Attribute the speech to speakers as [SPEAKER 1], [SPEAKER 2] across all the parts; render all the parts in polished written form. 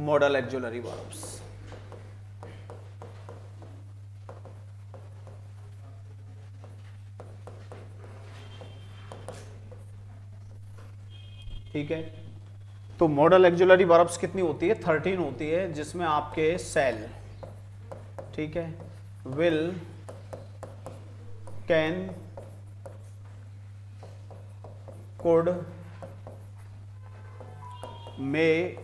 [SPEAKER 1] Model auxiliary verbs. ठीक है, तो मॉडल एक्जुलरी वर्ब्स कितनी होती है? 13 होती है, जिसमें आपके सेल, ठीक है, will, can, could, may,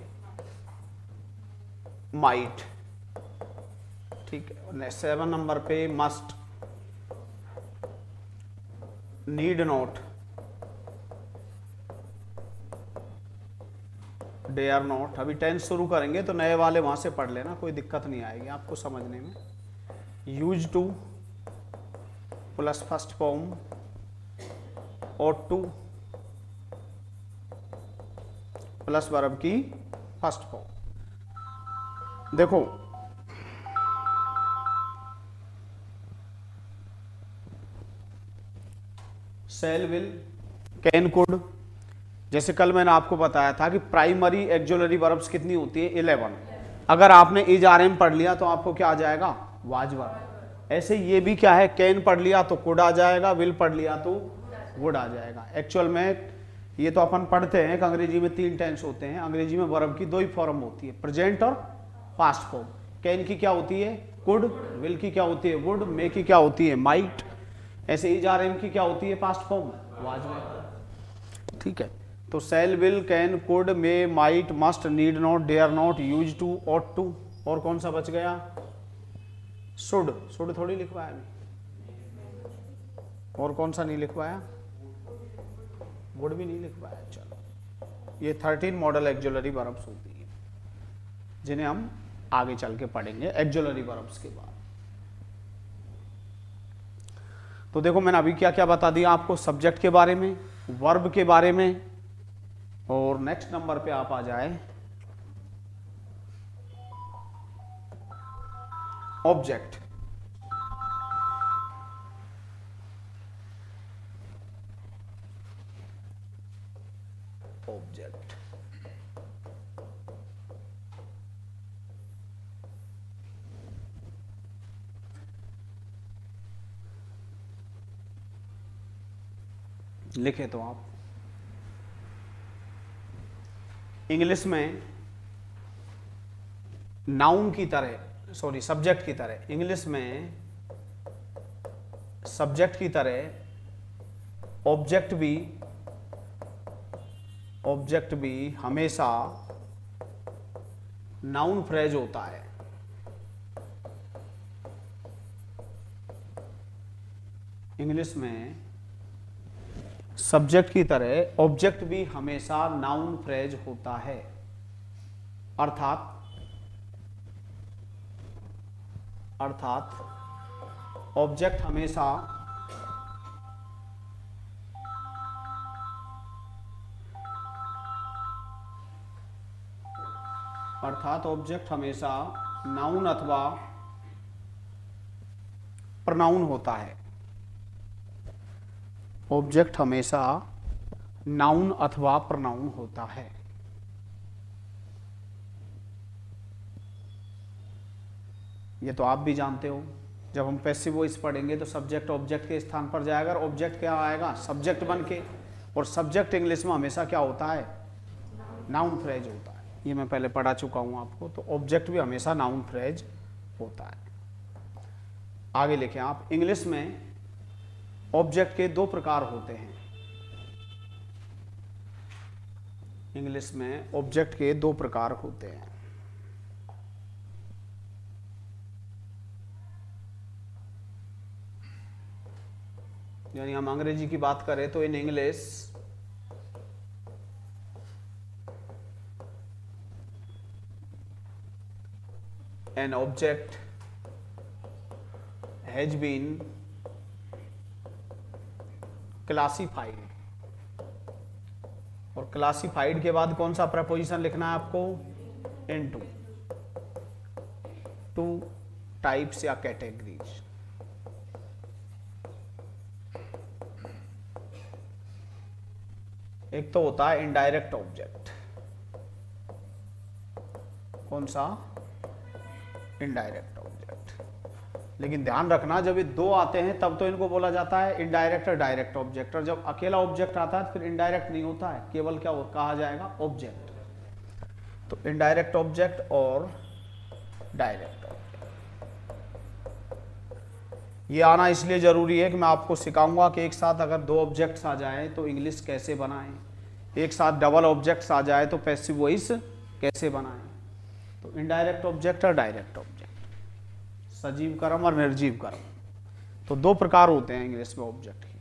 [SPEAKER 1] might, ठीक है। 7 नंबर पे must, need not, dare not. अभी टेंस शुरू करेंगे तो नए वाले वहां से पढ़ लेना, कोई दिक्कत नहीं आएगी आपको समझने में। Use two plus first form, ought two plus verb की फर्स्ट फॉर्म। देखो सेल, विल, कैन, कुड, जैसे कल मैंने आपको बताया था कि प्राइमरी एक्जुलरी वर्ब्स कितनी होती है? 11। अगर आपने इज आर एम पढ़ लिया तो आपको क्या आ जाएगा? Was verb. ऐसे ये भी क्या है, कैन पढ़ लिया तो कुड आ जाएगा, विल पढ़ लिया तो वुड आ जाएगा। एक्चुअल में ये तो अपन पढ़ते हैं कि अंग्रेजी में 3 टेंस होते हैं। अंग्रेजी में वर्ब की 2 ही फॉर्म होती है, प्रेजेंट और पास्ट फॉर्म। कैन की क्या होती है? कुड। विल की क्या होती है? वुड। मे की क्या होती है? माइट। ऐसे इज आर एम की क्या होती है? Past form, was verb. ठीक है, तो shall, will, can, could, may, might, must, need not, dare not, used to, ought to, और कौन सा बच गया? शुड। शुड थोड़ी लिखवाया अभी, और कौन सा नहीं लिखवाया? वुड भी नहीं लिखवाया। चलो, ये 13 मॉडल एक्जुलरी वर्ब्स होती है, जिन्हें हम आगे चल के पढ़ेंगे एक्जुलरी वर्ब्स के बाद। तो देखो मैंने अभी क्या क्या बता दिया आपको, सब्जेक्ट के बारे में, वर्ब के बारे में, और नेक्स्ट नंबर पे आप आ जाए ऑब्जेक्ट। ऑब्जेक्ट लिखे तो आप इंग्लिश में नाउन की तरह, सॉरी सब्जेक्ट की तरह, इंग्लिश में सब्जेक्ट की तरह ऑब्जेक्ट भी हमेशा नाउन फ्रेज होता है। इंग्लिश में सब्जेक्ट की तरह ऑब्जेक्ट भी हमेशा नाउन फ्रेज होता है, अर्थात ऑब्जेक्ट हमेशा नाउन अथवा प्रनाउन होता है। ऑब्जेक्ट हमेशा नाउन अथवा प्रनाउन होता है। ये तो आप भी जानते हो, जब हम पैसिव वॉइस पढ़ेंगे तो सब्जेक्ट ऑब्जेक्ट के स्थान पर जाएगा और ऑब्जेक्ट क्या आएगा? सब्जेक्ट बन के। और सब्जेक्ट इंग्लिश में हमेशा क्या होता है? नाउन फ्रेज होता है। ये मैं पहले पढ़ा चुका हूं आपको। तो ऑब्जेक्ट भी हमेशा नाउन फ्रेज होता है। आगे लिखें आप, इंग्लिश में ऑब्जेक्ट के 2 प्रकार होते हैं। इंग्लिश में ऑब्जेक्ट के 2 प्रकार होते हैं। यानी हम अंग्रेजी की बात करें तो in English an object has been classified. और क्लासिफाइड के बाद कौन सा प्रपोजिशन लिखना है आपको? इनटू 2 टाइप्स या कैटेगरीज। एक तो होता है इनडायरेक्ट ऑब्जेक्ट, कौन सा? Indirect object. लेकिन ध्यान रखना, जब ये दो आते हैं तब तो इनको बोला जाता है इनडायरेक्ट और डायरेक्ट ऑब्जेक्ट, और जब अकेला ऑब्जेक्ट आता है फिर इनडायरेक्ट नहीं होता है, केवल क्या कहा जाएगा? ऑब्जेक्ट। तो इनडायरेक्ट ऑब्जेक्ट और डायरेक्ट ऑब्जेक्ट, ये आना इसलिए जरूरी है कि मैं आपको सिखाऊंगा कि एक साथ अगर दो ऑब्जेक्ट्स आ जाए तो इंग्लिश कैसे बनाएं, एक साथ डबल ऑब्जेक्ट्स आ जाए तो पैसिव वॉइस कैसे बनाएं। तो इनडायरेक्ट ऑब्जेक्ट और डायरेक्ट ऑब्जेक्ट, सजीव कर्म और निर्जीव कर्म, तो दो प्रकार होते हैं इंग्लिश में ऑब्जेक्ट के।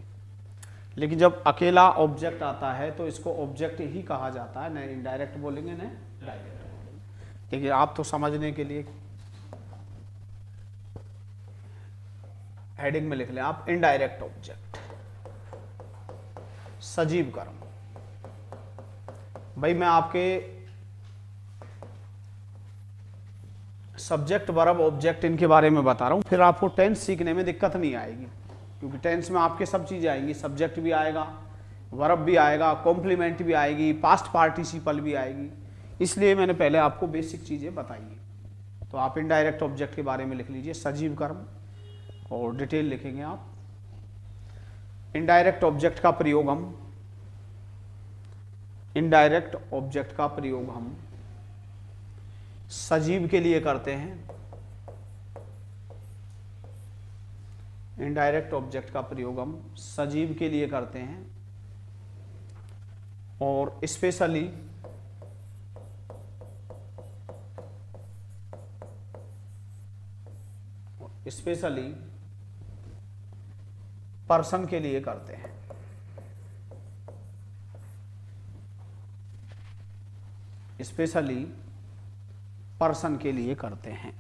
[SPEAKER 1] लेकिन जब अकेला ऑब्जेक्ट आता है तो इसको ऑब्जेक्ट ही कहा जाता है, न इनडायरेक्ट बोलेंगे न डायरेक्ट बोलेंगे। देखिए आप तो समझने के लिए हेडिंग में लिख लें आप, इनडायरेक्ट ऑब्जेक्ट, सजीव कर्म। भाई मैं आपके सब्जेक्ट वर्ब ऑब्जेक्ट इनके बारे में बता रहा हूं, फिर आपको टेंस सीखने में दिक्कत नहीं आएगी, क्योंकि टेंस में आपके सब चीजें आएंगी, सब्जेक्ट भी आएगा, वर्ब भी आएगा, कॉम्प्लीमेंट भी आएगी, पास्ट पार्टिसिपल भी आएगी। इसलिए मैंने पहले आपको बेसिक चीजें बताई हैं। तो आप इनडायरेक्ट ऑब्जेक्ट के बारे में लिख लीजिए, सजीव कर्म, और डिटेल लिखेंगे आप। इनडायरेक्ट ऑब्जेक्ट का प्रयोग हम इनडायरेक्ट ऑब्जेक्ट का प्रयोग हम सजीव के लिए करते हैं। इनडायरेक्ट ऑब्जेक्ट का प्रयोग हम सजीव के लिए करते हैं, और स्पेशली पर्सन के लिए करते हैं। स्पेशली पर्सन के लिए करते हैं।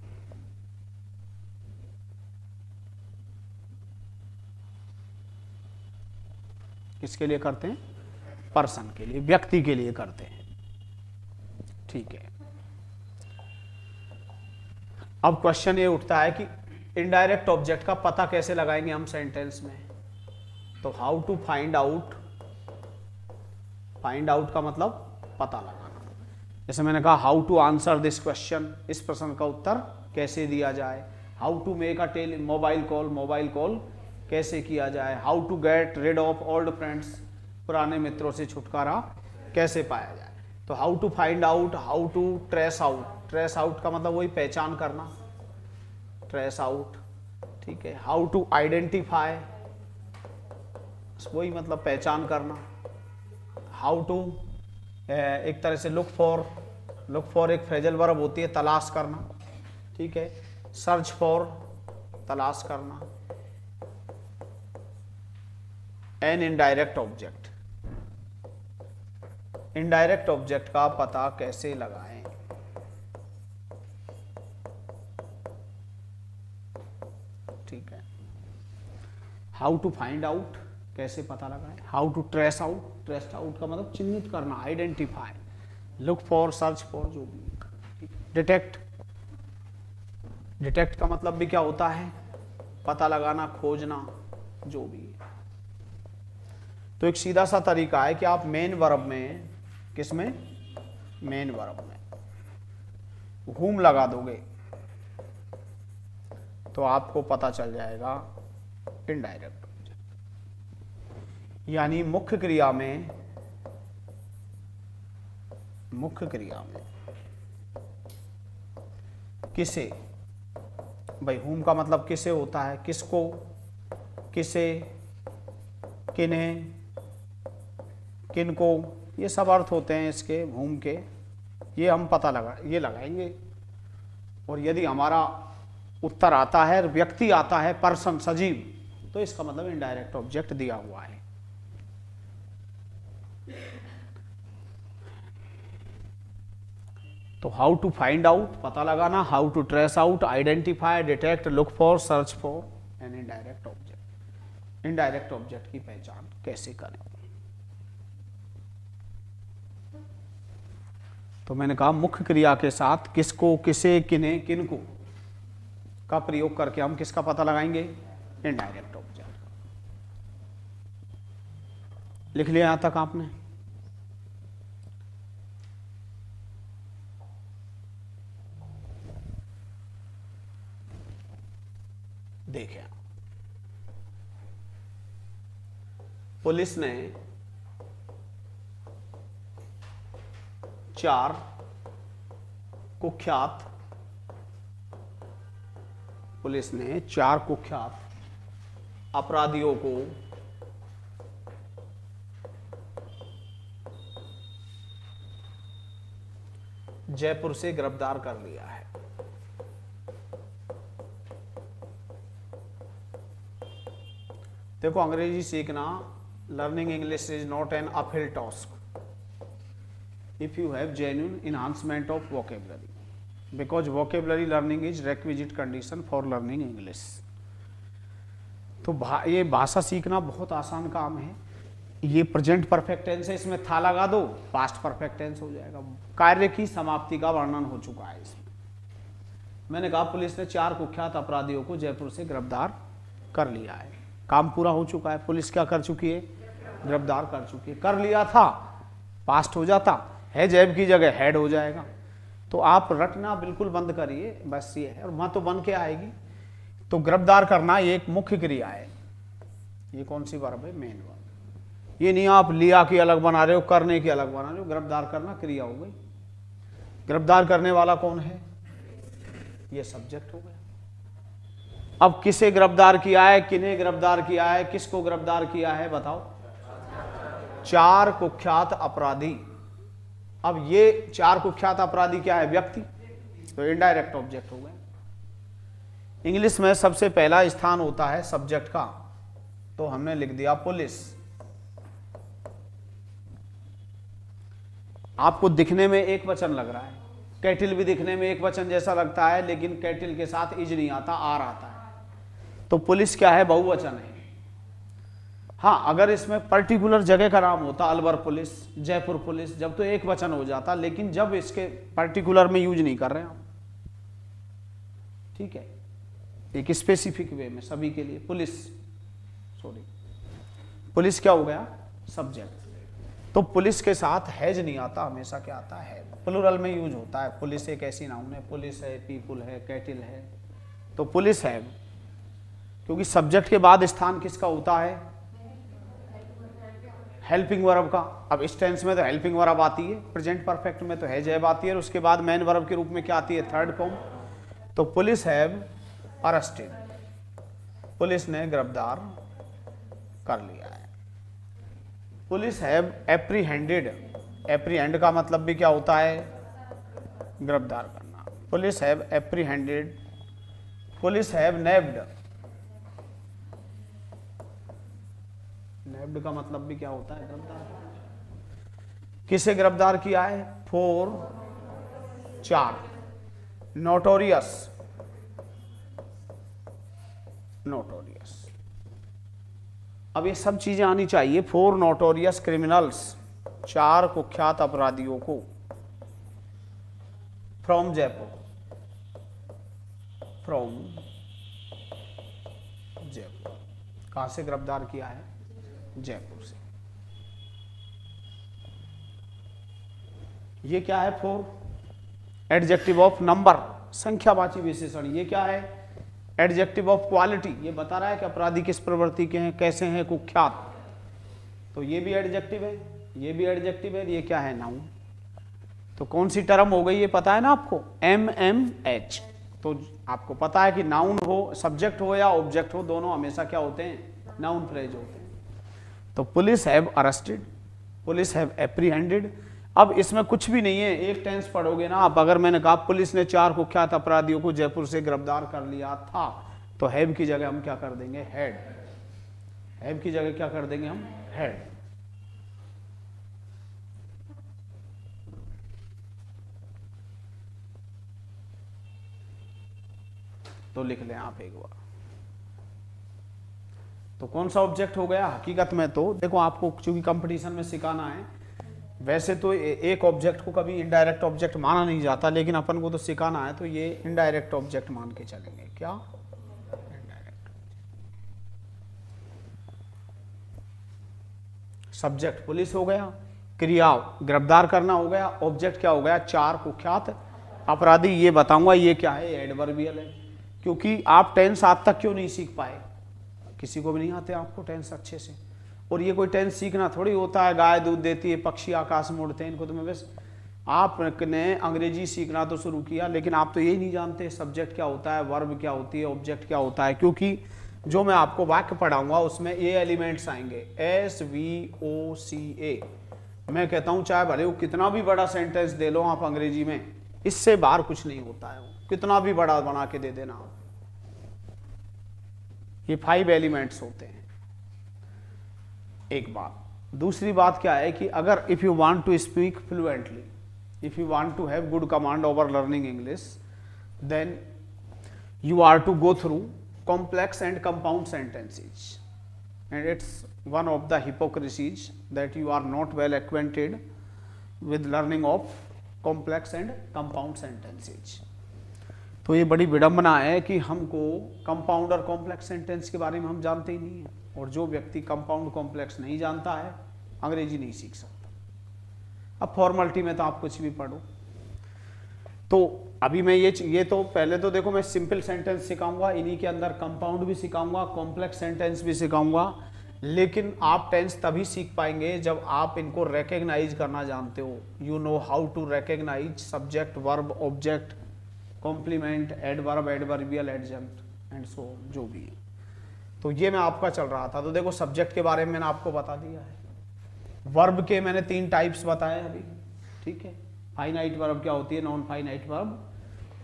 [SPEAKER 1] किसके लिए करते हैं? पर्सन के लिए, व्यक्ति के लिए करते हैं। ठीक है। अब क्वेश्चन ये उठता है कि इनडायरेक्ट ऑब्जेक्ट का पता कैसे लगाएंगे हम सेंटेंस में। तो how to find out, find out का मतलब पता लगाना। जैसे मैंने कहा how to answer this question, इस प्रश्न का उत्तर कैसे दिया जाए। How to make a mobile call, mobile call कैसे किया जाए। How to get rid of old friends, पुराने मित्रों से छुटकारा कैसे पाया जाए। तो how to find out, how to trace out, trace out का मतलब वही पहचान करना, ट्रेस आउट। ठीक है। हाउ टू आइडेंटिफाई, वही मतलब पहचान करना। हाउ टू एक तरह से लुक फॉर, लुक फॉर एक फ्रेजल वर्ब होती है, तलाश करना। ठीक है। सर्च फॉर, तलाश करना। N indirect object, indirect object का पता कैसे लगाएं। ठीक है। हाउ टू फाइंड आउट, कैसे पता लगाएं। How to trace out, trace out का मतलब चिन्हित करना, identify. Look for, search for, जो भी। डिटेक्ट, डिटेक्ट का मतलब भी क्या होता है? पता लगाना, खोजना, जो भी। तो एक सीधा सा तरीका है कि आप मेन वर्ब में, किसमें? मेन वर्ब में whom लगा दोगे तो आपको पता चल जाएगा इनडायरेक्ट ऑब्जेक्ट। यानी मुख्य क्रिया में, मुख्य क्रिया में किसे, भाई whom का मतलब किसे होता है, किसको, किसे, किन्हें, किनको, ये सब अर्थ होते हैं इसके whom के। ये हम पता ये लगाएंगे। और यदि हमारा उत्तर आता है, व्यक्ति आता है, पर्सन, सजीव, तो इसका मतलब इनडायरेक्ट ऑब्जेक्ट दिया हुआ है। तो हाउ टू फाइंड आउट, पता लगाना। How to trace out, identify, detect, look for, search for an indirect object. Indirect object की पहचान कैसे करें। तो मैंने कहा मुख्य क्रिया के साथ किसको, किसे, किन्हें, किनको का प्रयोग करके हम किसका पता लगाएंगे? Indirect object. लिख लिया यहां तक आपने? देखें, पुलिस ने 4 कुख्यात अपराधियों को जयपुर से गिरफ्तार कर लिया है। देखो, अंग्रेजी सीखना, learning English is not an uphill task if you have genuine enhancement of vocabulary, because vocabulary learning is requisite condition for learning English। तो ये भाषा सीखना बहुत आसान काम है। ये प्रेजेंट परफेक्ट टेंस है, इसमें था लगा दो, पास्ट परफेक्ट टेंस हो जाएगा। कार्य की समाप्ति का वर्णन हो चुका है इसमें। मैंने कहा पुलिस ने 4 कुख्यात अपराधियों को जयपुर से गिरफ्तार कर लिया है। काम पूरा हो चुका है। पुलिस क्या कर चुकी है? गिरफ्तार कर चुकी है। कर लिया था, पास्ट हो जाता है, जैब की जगह हेड हो जाएगा। तो आप रटना बिल्कुल बंद करिए, बस ये है। और वहां तो बन के आएगी। तो गिरफ्तार करना ये एक मुख्य क्रिया है। ये कौन सी वर्ब है? Main verb. ये नहीं आप लिया की अलग बना रहे हो, करने की अलग बना रहे हो। गिरफ्तार करना क्रिया हो गई। गिरफ्तार करने वाला कौन है? ये सब्जेक्ट हो गया। अब किसे गिरफ्तार किया है, किन्हें गिरफ्तार किया है, किसको गिरफ्तार किया है, बताओ? 4 कुख्यात अपराधी। अब ये 4 कुख्यात अपराधी क्या है? व्यक्ति। तो इनडायरेक्ट ऑब्जेक्ट हो गए। इंग्लिश में सबसे पहला स्थान होता है सब्जेक्ट का, तो हमने लिख दिया पुलिस। आपको दिखने में एक वचन लग रहा है, कैटिल भी दिखने में एक वचन जैसा लगता है, लेकिन कैटिल के साथ इज नहीं आता, आर आता है। तो पुलिस क्या है? बहुवचन है। हाँ, अगर इसमें पर्टिकुलर जगह का नाम होता, अलवर पुलिस, जयपुर पुलिस, जब तो एक वचन हो जाता, लेकिन जब इसके पर्टिकुलर में यूज नहीं कर रहे हम, ठीक है, एक स्पेसिफिक वे में सभी के लिए पुलिस, सॉरी, पुलिस क्या हो गया? सब्जेक्ट। तो पुलिस के साथ हैज नहीं आता, हमेशा क्या आता है? प्लुरल में यूज होता है। पुलिस एक ऐसी नाउन है, पुलिस है, पीपुल है, कैटिल है, तो पुलिस है। क्योंकि सब्जेक्ट के बाद स्थान किसका होता है? हेल्पिंग वर्ब का। अब इस टेंस में तो हेल्पिंग वर्ब आती है, प्रेजेंट परफेक्ट में तो हैज हैव आती है, और उसके बाद मेन वर्ब के रूप में क्या आती है? Third form. तो पुलिस हैव अरेस्टेड, पुलिस ने गिरफ्तार कर लिया है। पुलिस हैव एप्रीहेंडेड, एप्रीहेंड का मतलब भी क्या होता है? गिरफ्तार करना। Police have apprehended, police have नेब्ड, नेब्ड का मतलब भी क्या होता है? गिरफ्तार। किसे गिरफ्तार किया है? 4 नोटोरियस, नोटोरियस। अब ये सब चीजें आनी चाहिए। 4 नोटोरियस क्रिमिनल्स, 4 कुख्यात अपराधियों को फ्रॉम जयपुर, फ्रॉम जयपुर। कहां से गिरफ्तार किया है? जयपुर से। ये क्या है? 4 एडजेक्टिव ऑफ नंबर, संख्यावाची विशेषण। ये क्या है? Adjective of quality. ये बता रहा है कि अपराधी किस प्रवृत्ति के हैं, कैसे हैं, कुख्यात। तो ये भी एडजेक्टिव है, ये भी एडजेक्टिव है, ये क्या है? नाउन। तो कौन सी टर्म हो गई ये पता है ना आपको? MMH। तो आपको पता है कि नाउन हो, सब्जेक्ट हो या ऑब्जेक्ट हो, दोनों हमेशा क्या होते हैं? नाउन फ्रेज होते हैं। तो police have arrested, police have apprehended. अब इसमें कुछ भी नहीं है, एक टेंस पढ़ोगे ना आप। अगर मैंने कहा पुलिस ने 4 कुख्यात अपराधियों को जयपुर से गिरफ्तार कर लिया था, तो हैव की जगह हम क्या कर देंगे? हैड। हैव की जगह क्या कर देंगे हम? हैड। तो लिख लें आप एक बार। तो कौन सा ऑब्जेक्ट हो गया? हकीकत में तो देखो, आपको चूंकि कंपटीशन में सिखाना है, वैसे तो एक ऑब्जेक्ट को कभी इनडायरेक्ट ऑब्जेक्ट माना नहीं जाता, लेकिन अपन को तो सिखाना है, तो ये इनडायरेक्ट ऑब्जेक्ट मान के चलेंगे। क्या? इनडायरेक्ट। सब्जेक्ट पुलिस हो गया, क्रिया गिरफ्तार करना हो गया, ऑब्जेक्ट क्या हो गया? 4 कुख्यात अपराधी। ये बताऊंगा ये क्या है? एडवर्बियल है, क्योंकि आप टेंस आज तक क्यों नहीं सीख पाए? किसी को भी नहीं आते आपको टेंस अच्छे से। और ये कोई टेंस सीखना थोड़ी होता है, गाय दूध देती है, पक्षी आकाश में उड़ते हैं, इनको तो मैं बस, आपने अंग्रेजी सीखना तो शुरू किया, लेकिन आप तो यही नहीं जानते सब्जेक्ट क्या होता है, वर्ब क्या होती है, ऑब्जेक्ट क्या होता है। क्योंकि जो मैं आपको वाक्य पढ़ाऊंगा उसमें ये एलिमेंट्स आएंगे, SVOCA। मैं कहता हूं चाहे भले वो कितना भी बड़ा सेंटेंस दे लो आप अंग्रेजी में, इससे बाहर कुछ नहीं होता है, कितना भी बड़ा बना के दे देना आप। ये 5 एलिमेंट्स होते हैं। एक बात। दूसरी बात क्या है कि अगर if you want to speak fluently, if you want to have good command over learning English, then you are to go through complex and compound sentences, and it's one of the hypocrisies that you are not well acquainted with learning of complex and compound sentences। तो ये बड़ी विडंबना है कि हमको compound और complex sentence के बारे में हम जानते ही नहीं है, और जो व्यक्ति कंपाउंड कॉम्प्लेक्स नहीं जानता है अंग्रेजी नहीं सीख सकता। अब फॉर्मेलिटी में तो आप कुछ भी पढ़ो। तो अभी मैं ये तो पहले तो देखो मैं सिंपल सेंटेंस सिखाऊंगा, इन्हीं के अंदर कंपाउंड भी सिखाऊंगा, कॉम्प्लेक्स सेंटेंस भी सिखाऊंगा, लेकिन आप टेंस तभी सीख पाएंगे जब आप इनको रिकॉग्नाइज करना जानते हो। You know how to recognise subject, verb, object, complement, adverb, adverbial, adjunct and so जो भी है। तो ये मैं आपका चल रहा था। तो देखो सब्जेक्ट के बारे में मैंने आपको बता दिया है, वर्ब के मैंने 3 टाइप्स बताए अभी, ठीक है। फाइनाइट वर्ब क्या होती है, नॉन फाइनाइट वर्ब।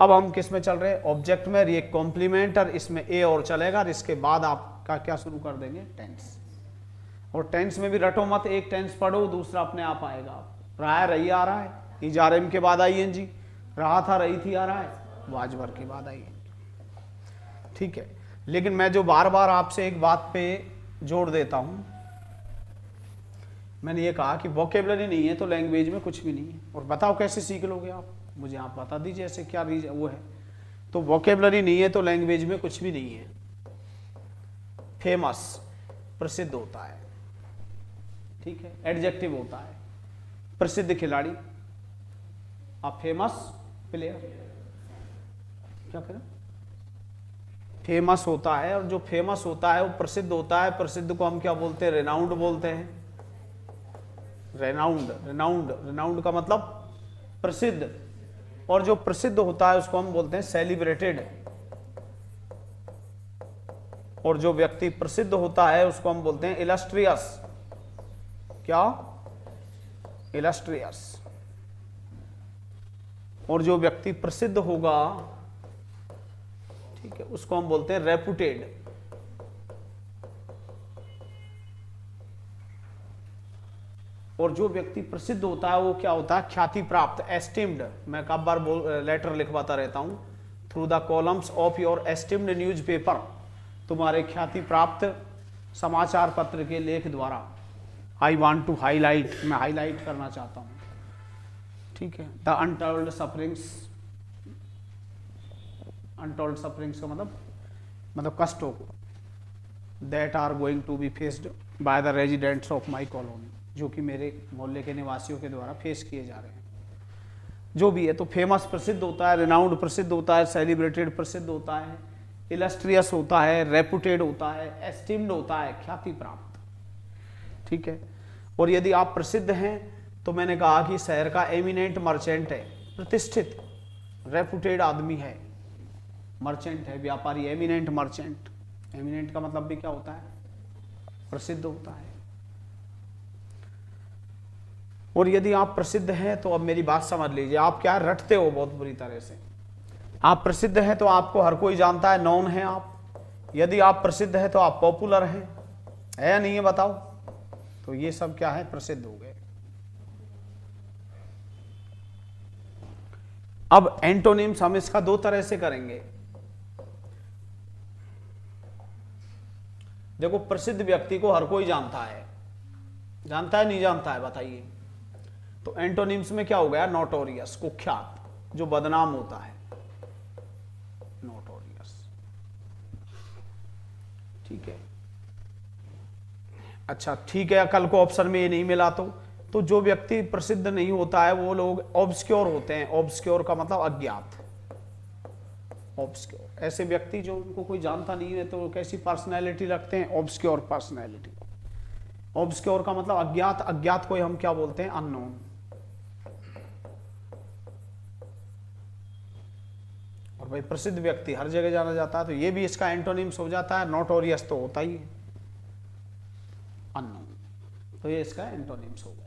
[SPEAKER 1] अब हम किस में चल रहे हैं, ऑब्जेक्ट में। ये कॉम्प्लीमेंट और इसमें ए और चलेगा, और इसके बाद आपका क्या शुरू कर देंगे, टेंस। और टेंस में भी रटो मत, एक टेंस पढ़ो दूसरा अपने आप आएगा। रहा, रही आ रहा है, इजारेम के बाद आईएनजी, रहा था, रही थी आ रहा है, वाजवर के बाद आईएनजी, ठीक है। लेकिन मैं जो बार बार आपसे एक बात पे जोड़ देता हूं, मैंने ये कहा कि वोकेबलरी नहीं है तो लैंग्वेज में कुछ भी नहीं है। और बताओ कैसे सीख लोगे आप, मुझे आप बता दीजिए ऐसे क्या रीजन वो है। तो वोकेबलरी नहीं है तो लैंग्वेज में कुछ भी नहीं है। फेमस प्रसिद्ध होता है, ठीक है। एडजेक्टिव होता है प्रसिद्ध खिलाड़ी, आप फेमस प्लेयर, क्या करें, फेमस होता है। और जो फेमस होता है वो प्रसिद्ध होता है। प्रसिद्ध को हम क्या बोलते हैं, रेनाउंड बोलते हैं। रेनाउंड, रेनाउंड, रेनाउंड का मतलब प्रसिद्ध। और जो प्रसिद्ध होता है उसको हम बोलते हैं सेलिब्रेटेड। और जो व्यक्ति प्रसिद्ध होता है उसको हम बोलते हैं इलस्ट्रियस। क्या, इलस्ट्रियस। और जो व्यक्ति प्रसिद्ध होगा, ठीक है, उसको हम बोलते हैं रेपुटेड। और जो व्यक्ति प्रसिद्ध होता है वो क्या होता है, ख्याति प्राप्त, एस्टिम्ड। मैं कब बार लेटर लिखवाता रहता हूं, through the columns of your esteemed newspaper, तुम्हारे ख्याति प्राप्त समाचार पत्र के लेख द्वारा। आई वांट टू हाईलाइट, मैं हाईलाइट करना चाहता हूं, ठीक है। The untold sufferings, untold sufferings का मतलब कष्टों को, that are going to be faced by the residents of my colony, जो कि मेरे मोहल्ले के निवासियों के द्वारा फेस किए जा रहे हैं, जो भी है। तो फेमस प्रसिद्ध होता है, रेनाउंड प्रसिद्ध होता है, सेलिब्रेटेड प्रसिद्ध होता है, इलस्ट्रियस होता है, रेपुटेड होता है, एस्टिम्ड होता है, ख्याति प्राप्त, ठीक है। और यदि आप प्रसिद्ध हैं तो मैंने कहा कि शहर का एमिनेंट मर्चेंट है, प्रतिष्ठित, रेपुटेड आदमी है, मर्चेंट है, व्यापारी, एमिनेंट मर्चेंट। एमिनेंट का मतलब भी क्या होता है, प्रसिद्ध होता है। और यदि आप प्रसिद्ध हैं तो अब मेरी बात समझ लीजिए, आप क्या रटते हो बहुत बुरी तरह से। आप प्रसिद्ध हैं तो आपको हर कोई जानता है, नॉन है आप। यदि आप प्रसिद्ध हैं तो आप पॉपुलर हैं, है या नहीं है बताओ। तो ये सब क्या है, प्रसिद्ध हो गए। अब एंटोनिम्स हम इसका 2 तरह से करेंगे। देखो प्रसिद्ध व्यक्ति को हर कोई जानता है, जानता है नहीं जानता है बताइए। तो एंटोनिम्स में क्या हो गया, नोटोरियस, कुख्यात, जो बदनाम होता है, नोटोरियस, ठीक है। अच्छा ठीक है, कल को ऑप्शन में ये नहीं मिला तो जो व्यक्ति प्रसिद्ध नहीं होता है वो लोग ऑब्सक्योर होते हैं। ऑब्सक्योर का मतलब अज्ञात, ऑब्सक्योर। ऐसे व्यक्ति जो उनको कोई जानता नहीं है तो कैसी पर्सनैलिटी रखते हैं? Obscure personality. ऑब्सक्योर का मतलब अज्ञात, अज्ञात को हम क्या बोलते हैं? अननोन। और भाई प्रसिद्ध व्यक्ति हर जगह जाना जाता है, तो ये भी इसका एंटोनिम्स हो जाता है। नोटोरियस तो होता ही है, अननोन, तो ये इसका एंटोनिम्स हो गया।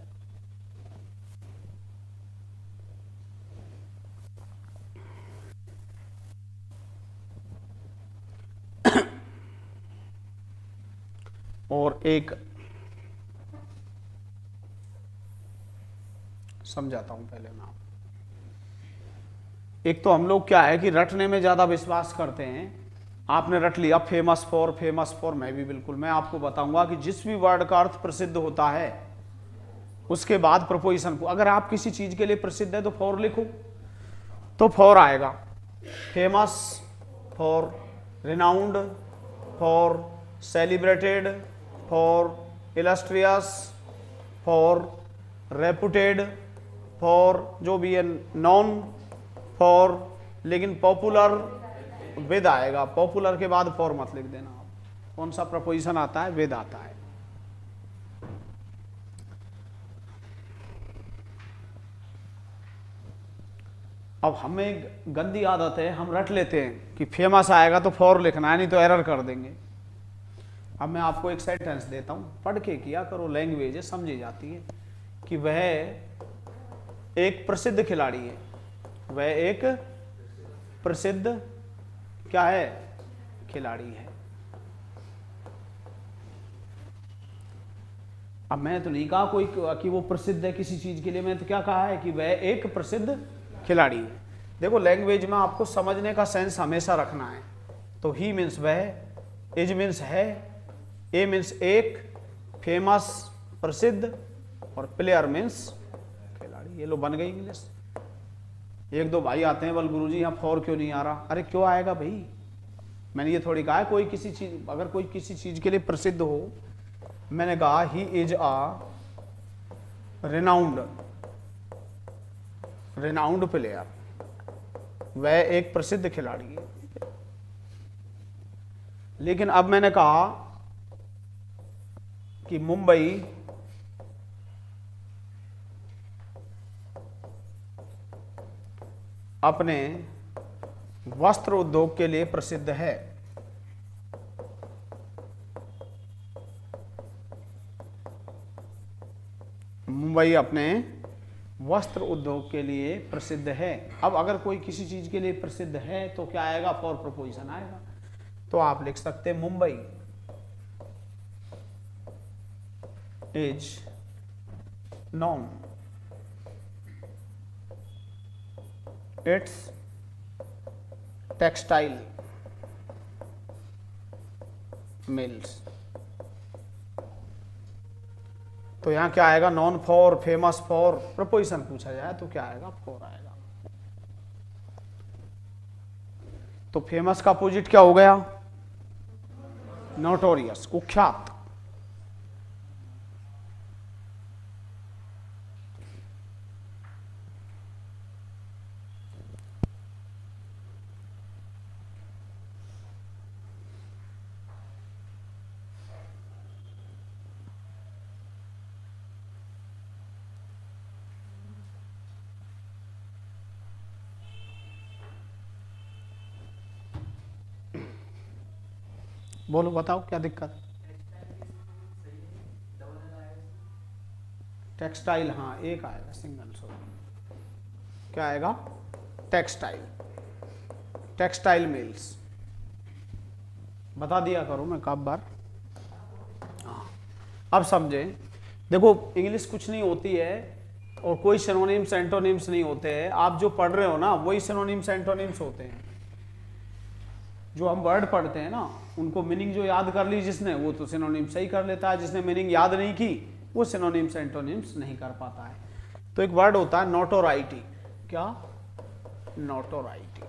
[SPEAKER 1] और एक समझाता हूं पहले मैं। एक तो हम लोग क्या है कि रटने में ज्यादा विश्वास करते हैं। आपने रट लिया फेमस फॉर, फेमस फॉर, मैं भी बिल्कुल। मैं आपको बताऊंगा कि जिस भी वर्ड का अर्थ प्रसिद्ध होता है उसके बाद प्रपोजिशन को, अगर आप किसी चीज के लिए प्रसिद्ध है तो फॉर लिखो तो फॉर आएगा। Famous for, renowned for, celebrated for, illustrious for, reputed for, जो भी है, नॉन फॉर। लेकिन पॉपुलर विद आएगा, पॉपुलर के बाद फॉर मत लिख देना आप। कौन सा प्रपोजिशन आता है? विद आता है। अब हमें एक गंदी आदत है, हम रट लेते हैं कि फेमस आएगा तो फॉर लिखना है, नहीं तो एरर कर देंगे। अब मैं आपको एक सेंटेंस देता हूं, पढ़ के किया करो, लैंग्वेज है, समझी जाती है। कि वह एक प्रसिद्ध खिलाड़ी है, वह एक प्रसिद्ध क्या है? खिलाड़ी है। अब मैं तो नहीं कहा कोई कि वो प्रसिद्ध है किसी चीज के लिए, मैं तो क्या कहा है कि वह एक प्रसिद्ध खिलाड़ी है। देखो लैंग्वेज में आपको समझने का सेंस हमेशा रखना है। तो ही मीन्स वह, इज मीन्स है, ए मीन्स एक, फेमस प्रसिद्ध, और प्लेयर मीन्स खिलाड़ी। ये लो बन गई इंग्लिश। एक दो भाई आते हैं, बोल गुरुजी यहाँ फॉर क्यों नहीं आ रहा? अरे क्यों आएगा भाई? मैंने ये थोड़ी कहा है कोई किसी चीज, अगर कोई किसी चीज के लिए प्रसिद्ध हो, मैंने कहा he is a renowned player, वह एक प्रसिद्ध खिलाड़ी है। लेकिन अब मैंने कहा कि मुंबई अपने वस्त्र उद्योग के लिए प्रसिद्ध है। मुंबई अपने वस्त्र उद्योग के लिए प्रसिद्ध है। अब अगर कोई किसी चीज के लिए प्रसिद्ध है तो क्या आएगा? फॉर प्रपोजिशन आएगा। तो आप लिख सकते हैं Mumbai is known it's textile mills. तो यहां क्या आएगा? Non for, famous for, preposition पूछा जाए तो क्या आएगा? फॉर आएगा। तो फेमस का अपोजिट क्या हो गया? नोटोरियस, कुख्यात। बोलो बताओ क्या दिक्कत? टेक्सटाइल, हाँ एक आएगा सिंगल। सो क्या आएगा? Textile, textile mills. बता दिया करो मैं कब बार। हाँ अब समझे। देखो इंग्लिश कुछ नहीं होती है और कोई सिनोनिम्स एंटोनिम्स नहीं होते हैं। आप जो पढ़ रहे हो ना वही सिनोनिम्स एंटोनिम्स होते हैं। जो हम वर्ड पढ़ते हैं ना उनको मीनिंग जो याद कर ली जिसने, वो तो सिनोनिम्स सही कर लेता है। जिसने मीनिंग याद नहीं की वो सिनोनिम्स एंटोनिम्स नहीं कर पाता है। तो एक वर्ड होता है नोटोराइटी। क्या? नोटोराइटी।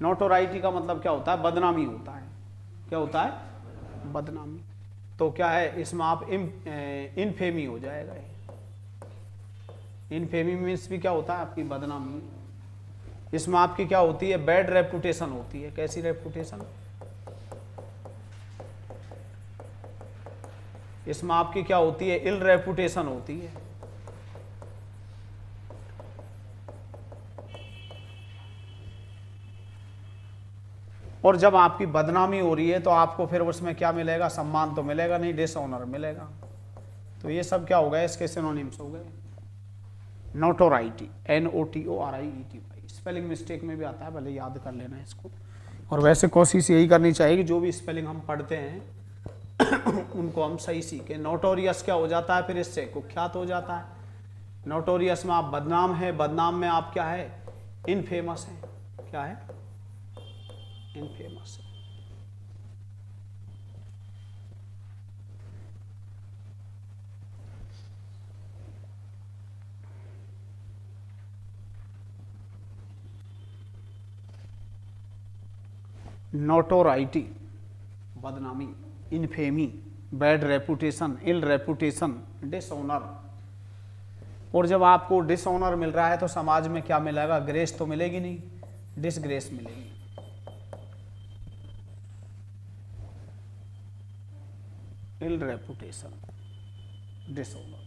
[SPEAKER 1] नोटोराइटी का मतलब क्या होता है? बदनामी होता है। क्या होता है? बदनामी। तो क्या है इसमें? आप इनफेमी हो जाएगा। इनफेमी मीन्स भी क्या होता है? आपकी बदनामी। इसमें आपकी क्या होती है, बैड रेपुटेशन होती है। कैसी रेपुटेशन? इसमें आपकी क्या होती है, इल रेपुटेशन होती है। और जब आपकी बदनामी हो रही है तो आपको फिर उसमें क्या मिलेगा, सम्मान तो मिलेगा नहीं, डिसऑनर मिलेगा। तो ये सब क्या हो गए, इसके सिनोनिम्स हो गए। नोटोराइटी, NOTORIETY, स्पेलिंग मिस्टेक में भी आता है, भले याद कर लेना इसको। और वैसे कोशिश यही करनी चाहिए कि जो भी स्पेलिंग हम पढ़ते हैं उनको हम सही सीखें। नोटोरियस क्या हो जाता है, फिर इससे कुख्यात हो जाता है। नोटोरियस में आप बदनाम है, बदनाम में आप क्या है, इनफेमस है। क्या है, इनफेमस है। नोटोराइटी, बदनामी, इनफेमी, बैड रेपुटेशन, इल रेपुटेशन, डिसऑनर। और जब आपको डिसऑनर मिल रहा है तो समाज में क्या मिलेगा, ग्रेस तो मिलेगी नहीं, डिसग्रेस मिलेगी। इल रेपुटेशन, डिसऑनर।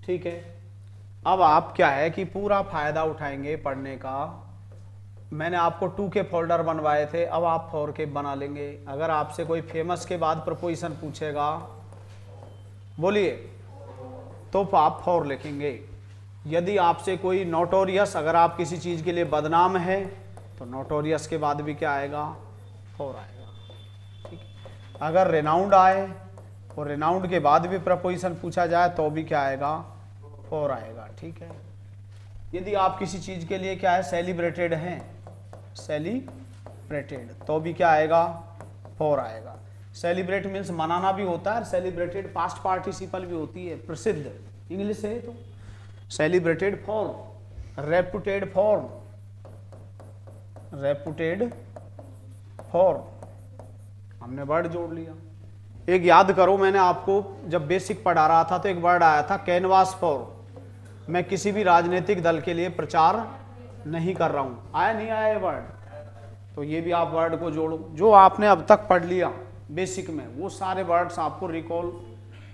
[SPEAKER 1] ठीक है, अब आप क्या है कि पूरा फायदा उठाएंगे पढ़ने का। मैंने आपको 2 के फोल्डर बनवाए थे, अब आप 4 के बना लेंगे। अगर आपसे कोई फेमस के बाद प्रपोजिशन पूछेगा, बोलिए, तो आप 4 लिखेंगे। यदि आपसे कोई नोटोरियस, अगर आप किसी चीज के लिए बदनाम है तो नोटोरियस के बाद भी क्या आएगा, 4 आएगा। ठीक है, अगर रेनाउंड आए और रेनाउंड के बाद भी प्रपोजिशन पूछा जाए तो भी क्या आएगा, 4 आएगा। ठीक है, यदि आप किसी चीज के लिए क्या है, सेलिब्रेटेड हैं, सेलिब्रेटेड, तो भी क्या आएगा, 4 आएगा। सेलिब्रेट मीन्स मनाना भी होता है, सेलिब्रेटेड पास्ट पार्टिसिपल भी होती है, प्रसिद्ध इंग्लिश है। तो celebrated for, reputed for, reputed for, हमने वर्ड जोड़ लिया। एक याद करो, मैंने आपको जब बेसिक पढ़ा रहा था तो एक वर्ड आया था, कैनवास फॉर। मैं किसी भी राजनीतिक दल के लिए प्रचार नहीं कर रहा हूं। आया नहीं आया ये वर्ड? तो ये भी आप वर्ड को जोड़ो, जो आपने अब तक पढ़ लिया बेसिक में, वो सारे वर्ड्स आपको रिकॉल,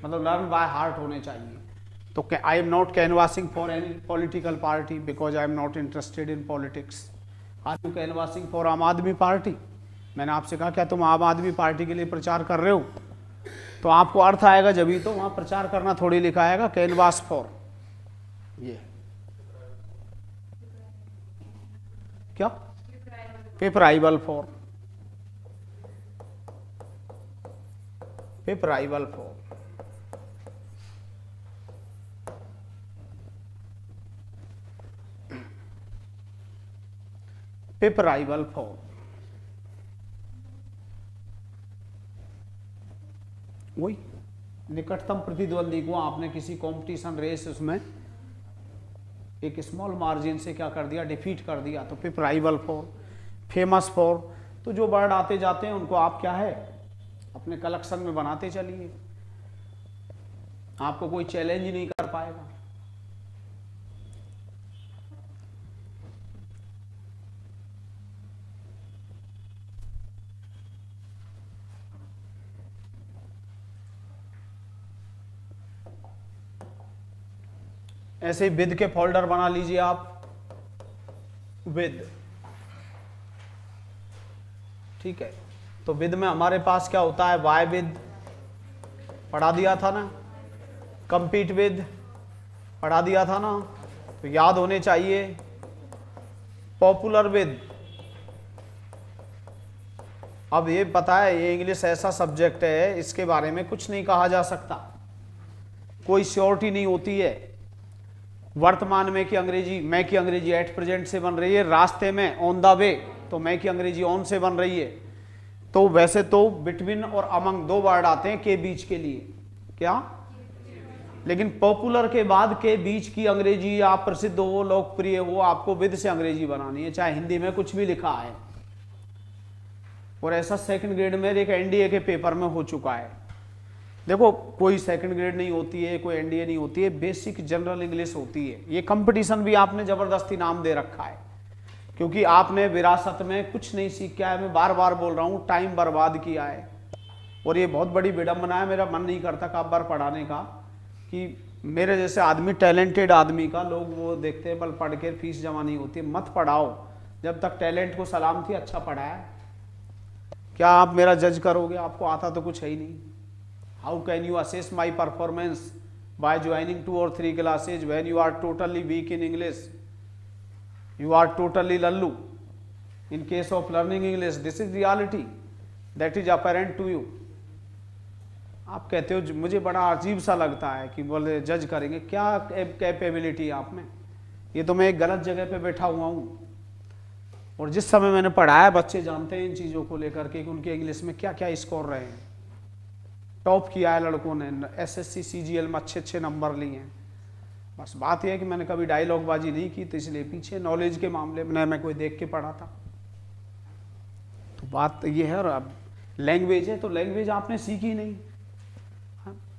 [SPEAKER 1] मतलब लर्न बाय हार्ट होने चाहिए। तो I am not canvassing for any political party because I am not interested in politics. Are you canvassing for Aam Aadmi party? मैंने आपसे कहा क्या तुम आम आदमी पार्टी के लिए प्रचार कर रहे हो? तो आपको अर्थ आएगा जब ही तो, वहां प्रचार करना थोड़ी लिखा आएगा कैनवास फॉर। ये क्या, पेपराइवल फॉर, पेपराइवल फॉर। पेपराइवल फॉर, वही निकटतम प्रतिद्वंदी को आपने किसी कंपटीशन रेस उसमें एक स्मॉल मार्जिन से क्या कर दिया, डिफीट कर दिया। तो पेपराइवल फॉर, फेमस फॉर। तो जो वर्ड आते जाते हैं उनको आप क्या है, अपने कलेक्शन में बनाते चलिए, आपको कोई चैलेंज नहीं कर पाएगा। ऐसे ही विद के फोल्डर बना लीजिए आप, विद। ठीक है, तो विद में हमारे पास क्या होता है, वाई विद पढ़ा दिया था ना, कंपीट विद पढ़ा दिया था ना, तो याद होने चाहिए। पॉपुलर विद, अब ये पता है ये इंग्लिश ऐसा सब्जेक्ट है, इसके बारे में कुछ नहीं कहा जा सकता, कोई श्योरिटी नहीं होती है। वर्तमान में की अंग्रेजी, मैं की अंग्रेजी एट प्रेजेंट से बन रही है, रास्ते में ऑन द वे, तो मैं की अंग्रेजी ऑन से बन रही है। तो वैसे तो बिटवीन और अमंग 2 वर्ड आते हैं के बीच के लिए, क्या? लेकिन पॉपुलर के बाद के बीच की अंग्रेजी आप प्रसिद्ध हो, लोकप्रिय हो, आपको विद से अंग्रेजी बनानी है, चाहे हिंदी में कुछ भी लिखा है। और ऐसा सेकंड ग्रेड में एक एनडीए के पेपर में हो चुका है। देखो, कोई सेकंड ग्रेड नहीं होती है, कोई एनडीए नहीं होती है, बेसिक जनरल इंग्लिश होती है। ये कंपटीशन भी आपने जबरदस्ती नाम दे रखा है, क्योंकि आपने विरासत में कुछ नहीं सीखा है। मैं बार बार बोल रहा हूँ, टाइम बर्बाद किया है। और ये बहुत बड़ी विडंबना है, मेरा मन नहीं करता कब बार पढ़ाने का, कि मेरे जैसे आदमी, टैलेंटेड आदमी का लोग वो देखते हैं बल पढ़ के फीस जमा नहीं होती। मत पढ़ाओ, जब तक टैलेंट को सलाम थी, अच्छा पढ़ाया। क्या आप मेरा जज करोगे? आपको आता तो कुछ है ही नहीं। How can you assess my performance by joining 2 or 3 classes when you are totally weak in English, you are totally लल्लू in case of learning English. This is reality that is apparent to you. आप कहते हो, मुझे बड़ा अजीब सा लगता है कि बोले जज करेंगे, क्या कैपेबिलिटी है आप में? ये तो मैं एक गलत जगह पे बैठा हुआ हूँ। और जिस समय मैंने पढ़ाया, बच्चे जानते हैं इन चीज़ों को लेकर के कि उनके इंग्लिश में क्या क्या स्कोर रहे हैं। टॉप किया है लड़कों ने, एसएससी सीजीएल में अच्छे नंबर लिए हैं। बस बात यह है कि मैंने कभी डायलॉग बाजी नहीं की, तो इसलिए पीछे नॉलेज के मामले में मैं कोई देख के पढ़ा था। तो बात ये है। और अब लैंग्वेज है, तो लैंग्वेज आपने सीखी नहीं।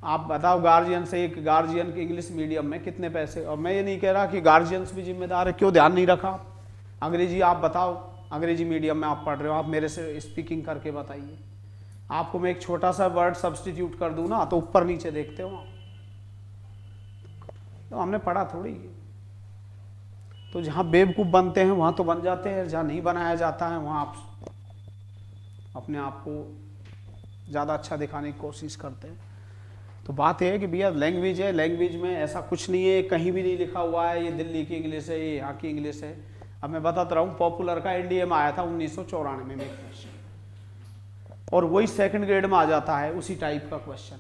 [SPEAKER 1] आप बताओ, गार्जियन से, एक गार्जियन के इंग्लिश मीडियम में कितने पैसे? और मैं ये नहीं कह रहा कि गार्जियंस भी जिम्मेदार है, क्यों ध्यान नहीं रखा? अंग्रेजी आप बताओ, अंग्रेजी मीडियम में आप पढ़ रहे हो, आप मेरे से स्पीकिंग करके बताइए। आपको मैं एक छोटा सा वर्ड सब्स्टिट्यूट कर दूं ना, तो ऊपर नीचे देखते हो आप। तो हमने पढ़ा थोड़ी। तो जहाँ बेवकूफ़ बनते हैं वहाँ तो बन जाते हैं, जहाँ नहीं बनाया जाता है वहाँ आप अपने आप को ज़्यादा अच्छा दिखाने की कोशिश करते हैं। तो बात यह है कि भैया लैंग्वेज है, लैंग्वेज में ऐसा कुछ नहीं है, कहीं भी नहीं लिखा हुआ है ये दिल्ली की इंग्लिश है, ये यहाँ की इंग्लिश है। अब मैं बताता रहा हूँ, पॉपुलर का एनडीए में आया था 1994 में क्वेश्चन, और वही सेकंड ग्रेड में आ जाता है उसी टाइप का क्वेश्चन।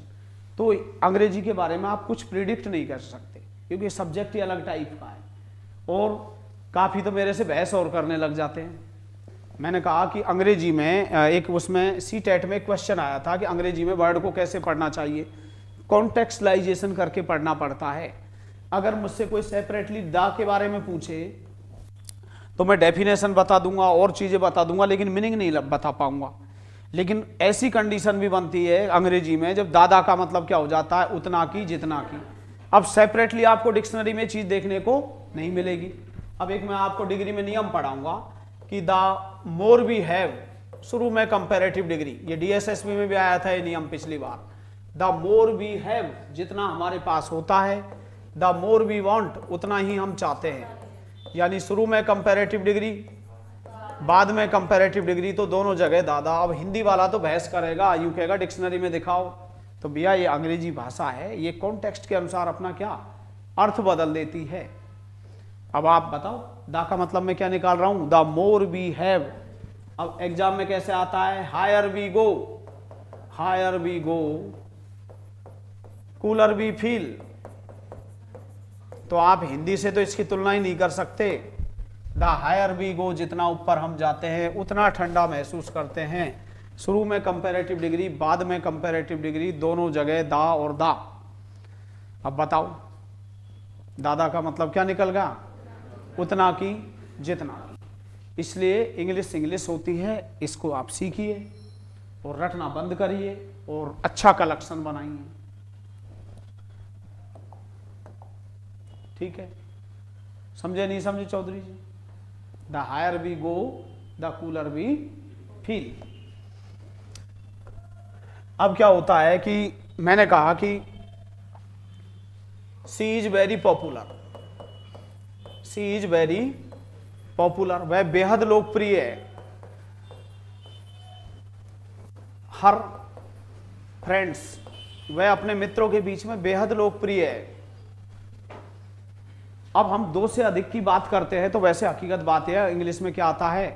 [SPEAKER 1] तो अंग्रेजी के बारे में आप कुछ प्रिडिक्ट नहीं कर सकते, क्योंकि सब्जेक्ट ही अलग टाइप का है। और काफ़ी तो मेरे से बहस और करने लग जाते हैं। मैंने कहा कि अंग्रेजी में एक उसमें सीटेट में क्वेश्चन आया था कि अंग्रेजी में वर्ड को कैसे पढ़ना चाहिए। कॉन्टेक्स्टलाइजेशन करके पढ़ना पड़ता है। अगर मुझसे कोई सेपरेटली दा के बारे में पूछे तो मैं डेफिनेशन बता दूंगा और चीज़ें बता दूंगा, लेकिन मीनिंग नहीं बता पाऊंगा। लेकिन ऐसी कंडीशन भी बनती है अंग्रेजी में, जब दादा का मतलब क्या हो जाता है, उतना की जितना की। अब सेपरेटली आपको डिक्शनरी में चीज़ देखने को नहीं मिलेगी। अब एक मैं आपको डिग्री में नियम पढ़ाऊंगा कि द मोर वी हैव, शुरू में कंपैरेटिव डिग्री, ये डीएसएसबी में भी आया था ये नियम पिछली बार। द मोर वी हैव, जितना हमारे पास होता है, द मोर वी वांट, उतना ही हम चाहते हैं। यानी शुरू में कंपैरेटिव डिग्री, बाद में कंपैरेटिव डिग्री, तो दोनों जगह दादा। अब हिंदी वाला तो बहस करेगा, यूं कहेगा डिक्शनरी में दिखाओ। तो भैया ये अंग्रेजी भाषा है, ये कॉन्टेक्स्ट के अनुसार अपना क्या अर्थ बदल देती है। अब आप बताओ, दा का मतलब मैं क्या निकाल रहा हूं, द मोर वी हैव। अब एग्जाम में कैसे आता है, higher we go, higher we go, cooler we feel. तो आप हिंदी से तो इसकी तुलना ही नहीं कर सकते। द हायर वी गो, जितना ऊपर हम जाते हैं उतना ठंडा महसूस करते हैं। शुरू में कंपैरेटिव डिग्री, बाद में कंपैरेटिव डिग्री, दोनों जगह दा और दा। अब बताओ, दादा का मतलब क्या निकल गया, उतना की जितना की। इसलिए इंग्लिश इंग्लिश होती है, इसको आप सीखिए और रटना बंद करिए और अच्छा कलेक्शन बनाइए। ठीक है, समझे नहीं समझे Chaudhary ji? The higher we go, the cooler we feel. अब क्या होता है कि मैंने कहा कि she is very popular, she is very popular, वह बेहद लोकप्रिय है। हर फ्रेंड्स, वह अपने मित्रों के बीच में बेहद लोकप्रिय है। अब हम दो से अधिक की बात करते हैं तो वैसे हकीकत बात है, इंग्लिश में क्या आता है,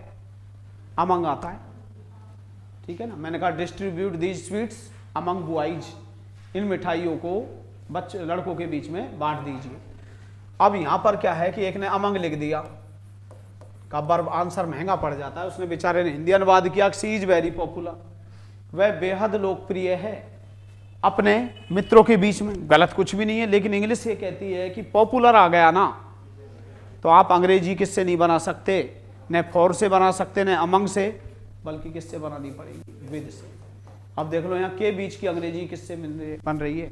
[SPEAKER 1] अमंग आता है। ठीक है ना, मैंने कहा distribute these sweets among boys, इन मिठाइयों को बच्चे लड़कों के बीच में बांट दीजिए। अब यहां पर क्या है कि एक ने अमंग लिख दिया, का वर्ब आंसर महंगा पड़ जाता है। उसने बेचारे ने हिंदी अनुवाद किया, सी इज वेरी पॉपुलर, वह बेहद लोकप्रिय है। अपने मित्रों के बीच में, गलत कुछ भी नहीं है, लेकिन इंग्लिश ये कहती है कि पॉपुलर आ गया ना, तो आप अंग्रेजी किससे नहीं बना सकते, न फॉर से बना सकते न अमंग से, बल्कि किससे बनानी पड़ेगी, विद से। अब देख लो यहाँ के बीच की अंग्रेजी किससे बन रही है,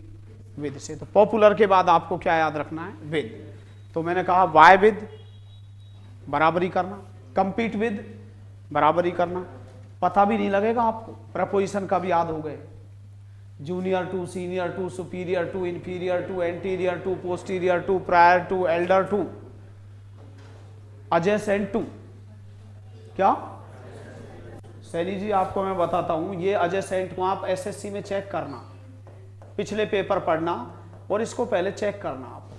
[SPEAKER 1] विद से। तो पॉपुलर के बाद आपको क्या याद रखना है, विद। तो मैंने कहा वाई विद बराबरी करना, कंपीट विद बराबरी करना, पता भी नहीं लगेगा आपको, प्रपोजिशन का भी याद हो गए, junior to, senior to, superior to, inferior to, anterior to, posterior to, prior to, elder to, adjacent to. क्या सैली जी, आपको मैं बताता हूं, ये एडजेसेंट को आप एसएससी में चेक करना, पिछले पेपर पढ़ना और इसको पहले चेक करना आप।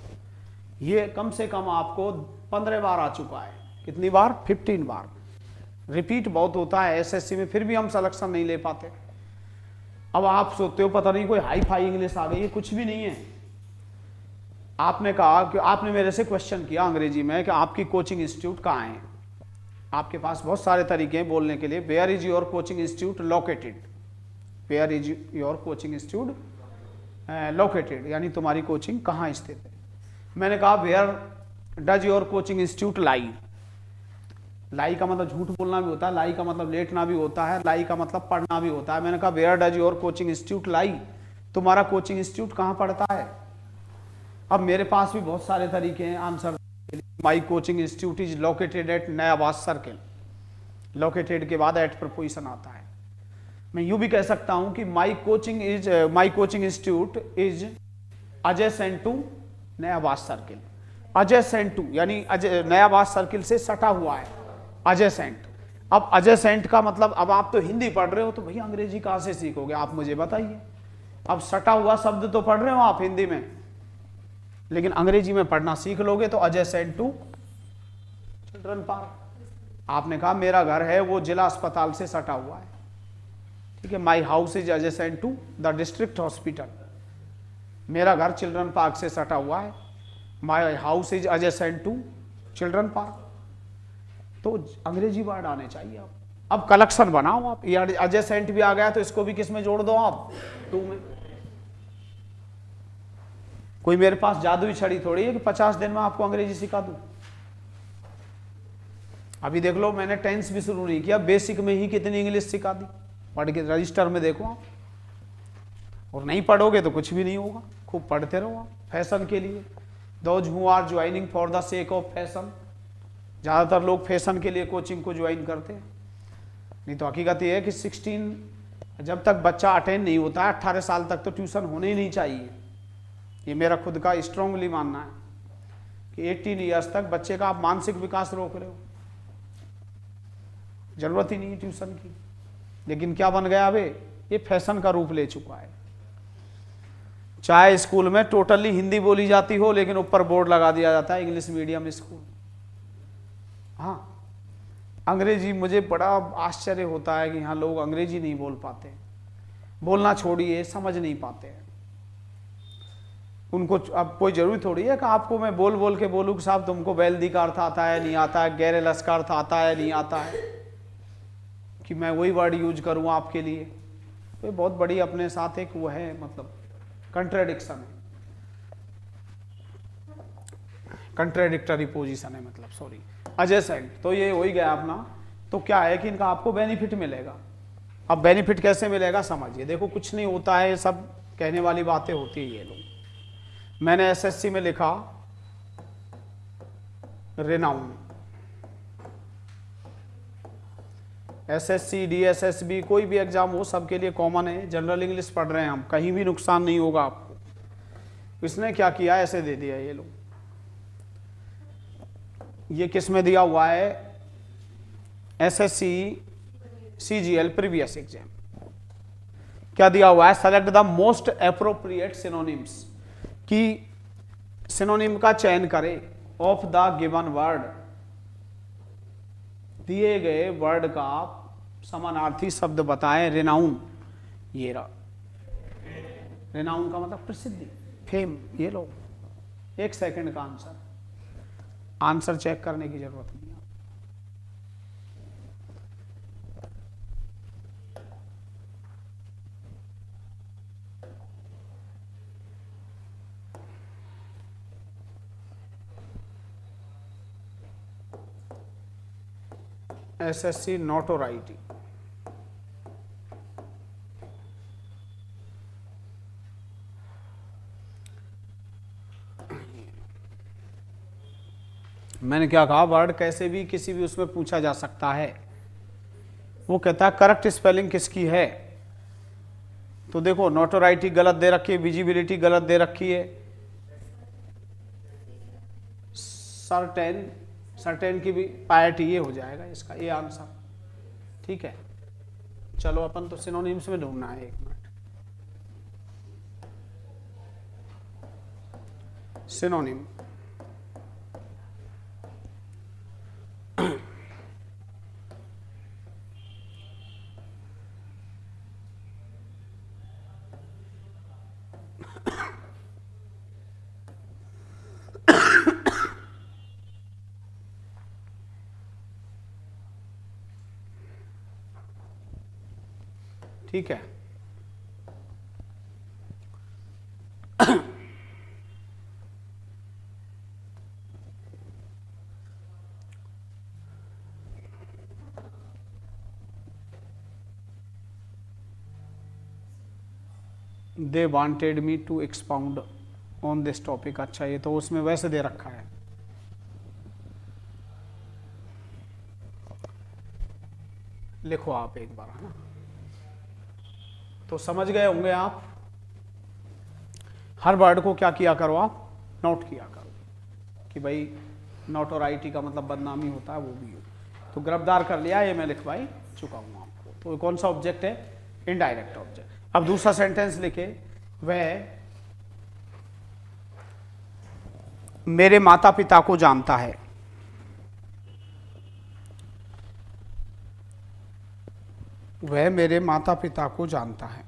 [SPEAKER 1] ये कम से कम आपको 15 बार आ चुका है, कितनी बार, 15 बार। रिपीट बहुत होता है एसएससी में, फिर भी हम सिलेक्शन नहीं ले पाते। अब आप सोचते हो पता नहीं कोई हाई फाई इंग्लिश आ गई है, कुछ भी नहीं है। आपने कहा कि आपने मेरे से क्वेश्चन किया अंग्रेजी में कि आपकी कोचिंग इंस्टीट्यूट कहाँ है, आपके पास बहुत सारे तरीके हैं बोलने के लिए। Where is your coaching institute located, where is your coaching institute located, यानी तुम्हारी कोचिंग कहाँ स्थित है। मैंने कहा where does your coaching institute lie, lie का मतलब झूठ बोलना भी होता है, लाई का मतलब लेटना भी होता है, लाई का मतलब पढ़ना भी होता है। मैंने कहा where does your coaching institute lie, तुम्हारा कोचिंग इंस्टीट्यूट कहाँ पड़ता है। अब मेरे पास भी बहुत सारे तरीके हैं आंसर के लिए। माई coaching institute is located at नया बास सर्किल, लोकेटेड के बाद एट प्रपोजिशन आता है। मैं यूं भी कह सकता हूं कि my coaching institute is adjacent to Naya Bas circle, adjacent to यानी नया बास सर्किल से सटा हुआ है, एडजेसेंट। अब एडजेसेंट का मतलब, अब आप तो हिंदी पढ़ रहे हो तो भैया अंग्रेजी कहां से सीखोगे, आप मुझे बताइए। अब सटा हुआ शब्द तो पढ़ रहे हो आप हिंदी में, लेकिन अंग्रेजी में पढ़ना सीख लोगे तो एडजेसेंट टू चिल्ड्रन पार्क। आपने कहा मेरा घर है वो जिला अस्पताल से सटा हुआ है, ठीक है, my house is adjacent to the district hospital, मेरा घर चिल्ड्रन पार्क से सटा हुआ है, my house is adjacent to children park. तो अंग्रेजी वर्ड आने चाहिए। अब कलेक्शन बनाओ आप, ये एडजेसेंट भी आ गया तो इसको भी किस में जोड़ दो आप, टू में। कोई मेरे पास जादुई छड़ी थोड़ी है कि 50 दिन में आपको अंग्रेजी सिखा दूं। अभी देख लो मैंने टेंस भी शुरू नहीं किया, बेसिक में ही कितनी इंग्लिश सिखा दी, पढ़ के रजिस्टर में देखो आप। और नहीं पढ़ोगे तो कुछ भी नहीं होगा, खूब पढ़ते रहो आप फैशन के लिए। Those who are joining for the sake of fashion, ज़्यादातर लोग फैशन के लिए कोचिंग को ज्वाइन करते हैं, नहीं तो हकीकत ये है कि 16 जब तक बच्चा अटेंड नहीं होता है 18 साल तक तो ट्यूशन होने ही नहीं चाहिए। ये मेरा खुद का स्ट्रांगली मानना है कि 18 ईयर्स तक बच्चे का आप मानसिक विकास रोक रहे हो, जरूरत ही नहीं है ट्यूशन की। लेकिन क्या बन गया अबे, ये फैशन का रूप ले चुका है। चाहे स्कूल में टोटली हिंदी बोली जाती हो लेकिन ऊपर बोर्ड लगा दिया जाता है इंग्लिश मीडियम स्कूल। हाँ, अंग्रेजी, मुझे बड़ा आश्चर्य होता है कि यहाँ लोग अंग्रेजी नहीं बोल पाते, बोलना छोड़िए समझ नहीं पाते हैं उनको। अब कोई जरूरी थोड़ी है कि आपको मैं बोल बोल के बोलूँ कि साहब तुमको बैल्दी का अर्थ आता है नहीं आता है, गैरेलस का अर्थ आता है नहीं आता है, कि मैं वही वर्ड यूज करूँ आपके लिए। तो बहुत बड़ी अपने साथ एक वो है, मतलब कंट्राडिक्शन है, कंट्राडिक्टरी पोजीशन है, मतलब सॉरी एडजेसेंट। तो ये हो ही गया अपना। तो क्या है कि इनका आपको बेनिफिट मिलेगा। अब बेनिफिट कैसे मिलेगा समझिए, देखो कुछ नहीं होता है, सब कहने वाली बातें होती है ये लोग। मैंने एसएससी में लिखा रेनाउन, एसएससी डीएसएसबी कोई भी एग्जाम हो सबके लिए कॉमन है, जनरल इंग्लिश पढ़ रहे हैं हम, कहीं भी नुकसान नहीं होगा आपको। इसने क्या किया, ऐसे दे दिया ये लोग। ये किस में दिया हुआ है, एसएससी सीजीएल प्रीवियस एग्जाम। क्या दिया हुआ है, select the most appropriate synonyms, कि सिनोनिम का चयन करें ऑफ द गिवन वर्ड, दिए गए वर्ड का समानार्थी शब्द बताएं। रेनाउन, ये रहा, रेनाउन का मतलब प्रसिद्धि, फेम। ये लो 1 सेकंड का आंसर, आंसर चेक करने की जरूरत नहीं है। SSC नोटोराइटी। मैंने क्या कहा, वर्ड कैसे भी किसी भी उसमें पूछा जा सकता है। वो कहता है करेक्ट स्पेलिंग किसकी है, तो देखो नोटोराइटी गलत दे रखी है, विजिबिलिटी गलत दे रखी है, सर्टेन, सर्टेन की भी पायटी, ये हो जाएगा इसका ये आंसर। ठीक है, चलो अपन तो सिनोनिम्स में ढूंढना है, एक मिनट। सिनोनिम, ठीक है। They wanted me to expound on this topic. अच्छा, ये तो उसमें वैसे दे रखा है। लिखो आप एक बार, है ना, तो समझ गए होंगे आप। हर वर्ड को क्या किया करो आप, नोट किया करो कि भाई नोटोराइटी का मतलब बदनामी होता है, वो भी हो। तो गिरफ्तार कर लिया, ये मैं लिखवाई चुका हूं आपको। तो कौन सा ऑब्जेक्ट है, इनडायरेक्ट ऑब्जेक्ट। अब दूसरा सेंटेंस लिखे, वह मेरे माता पिता को जानता है। वह मेरे माता पिता को जानता है।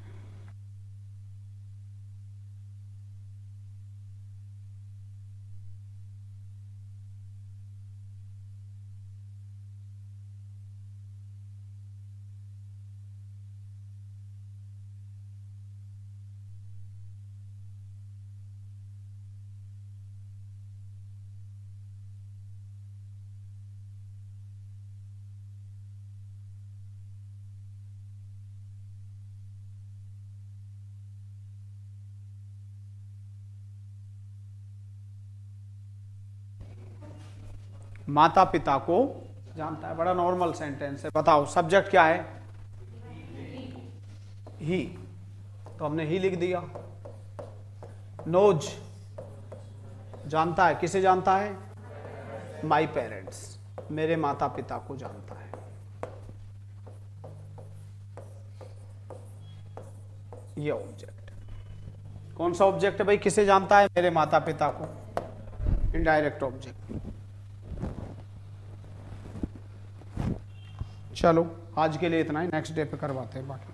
[SPEAKER 1] माता पिता को जानता है, बड़ा नॉर्मल सेंटेंस है। बताओ सब्जेक्ट क्या है, ही, तो हमने ही लिख दिया। नोज, जानता है, किसे जानता है, माई पेरेंट्स, मेरे माता पिता को जानता है। ये ऑब्जेक्ट, कौन सा ऑब्जेक्ट है भाई, किसे जानता है, मेरे माता पिता को, इनडायरेक्ट ऑब्जेक्ट। चलो आज के लिए इतना ही, नेक्स्ट डे पे करवाते हैं बाकी।